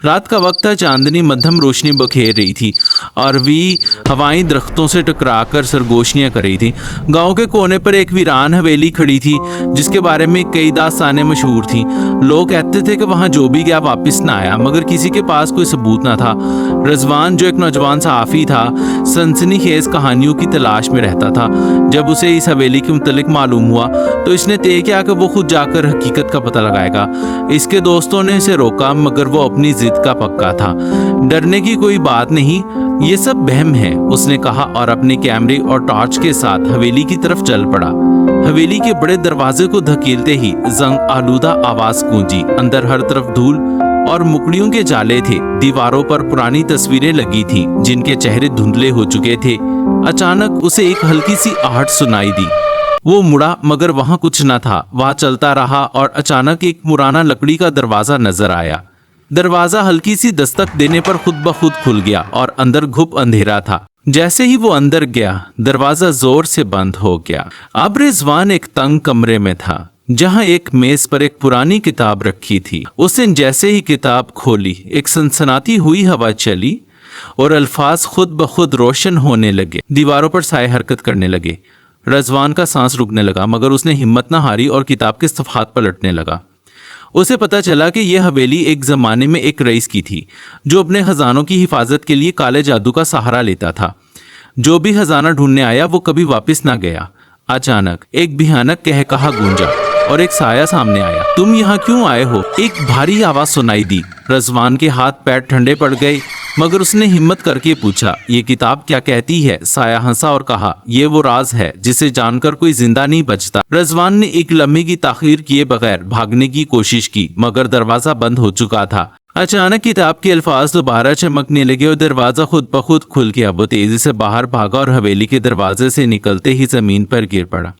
रात का वक्त था। चांदनी मध्यम रोशनी बखेर रही थी और हवाएं दरख्तों से टकराकर सरगोशियां कर रही थी। गांव के कोने पर एक वीरान हवेली खड़ी थी जिसके बारे में कई दास्तानें मशहूर थी। लोग कहते थे कि वहां जो भी गया वापस ना आया, मगर किसी के पास कोई सबूत ना था। रजवान, जो एक नौजवान सहाफ़ी था, सनसनीखेज कहानियों की तलाश में रहता था। जब उसे इस हवेली के मुतल्लिक मालूम हुआ तो इसने तय किया कि वो खुद जाकर हकीकत का पता लगाएगा। इसके दोस्तों ने इसे रोका, मगर वो अपनी जिद का पक्का था। डरने की कोई बात नहीं, ये सब बहम है, उसने कहा और अपने कैमरे और टॉर्च के साथ हवेली की तरफ चल पड़ा। हवेली के बड़े दरवाजे को धकेलते ही जंग आलूदा आवाज गूंजी। अंदर हर तरफ धूल और मुकड़ियों के जाले थे। दीवारों पर पुरानी तस्वीरें लगी थी जिनके चेहरे धुंधले हो चुके थे। अचानक उसे एक हल्की सी आहट सुनाई दी। वो मुड़ा, मगर वहां कुछ न था। वह चलता रहा और अचानक एक पुराना लकड़ी का दरवाजा नजर आया। दरवाजा हल्की सी दस्तक देने पर खुद ब खुद खुल गया और अंदर घुप अंधेरा था। जैसे ही वो अंदर गया, दरवाजा जोर से बंद हो गया। अब रिजवान एक तंग कमरे में था जहां एक मेज पर एक पुरानी किताब रखी थी। उसने जैसे ही किताब खोली, एक सनसनाती हुई हवा चली और अल्फाज खुद ब खुद रोशन होने लगे। दीवारों पर साए हरकत करने लगे। रजवान का सांस रुकने लगा, मगर उसने हिम्मत न हारी और किताब के सफ़हात पलटने लगा। उसे पता चला कि यह हवेली एक ज़माने में एक रईस की थी जो अपने खजानों की हिफाजत के लिए काले जादू का सहारा लेता था। जो भी खजाना ढूंढने आया वो कभी वापस ना गया। अचानक एक भयानक कहकहा गूंजा और एक साया सामने आया। तुम यहाँ क्यों आए हो? एक भारी आवाज सुनाई दी। रजवान के हाथ पैर ठंडे पड़ गए, मगर उसने हिम्मत करके पूछा, ये किताब क्या कहती है? साया हंसा और कहा, ये वो राज है जिसे जानकर कोई जिंदा नहीं बचता। रजवान ने एक लम्हे की ताखीर किए बगैर भागने की कोशिश की, मगर दरवाजा बंद हो चुका था। अचानक किताब के अल्फाज दोबारा चमकने लगे और दरवाजा खुद ब खुद खुल गया। वो तेजी से बाहर भागा और हवेली के दरवाजे से निकलते ही जमीन पर गिर पड़ा।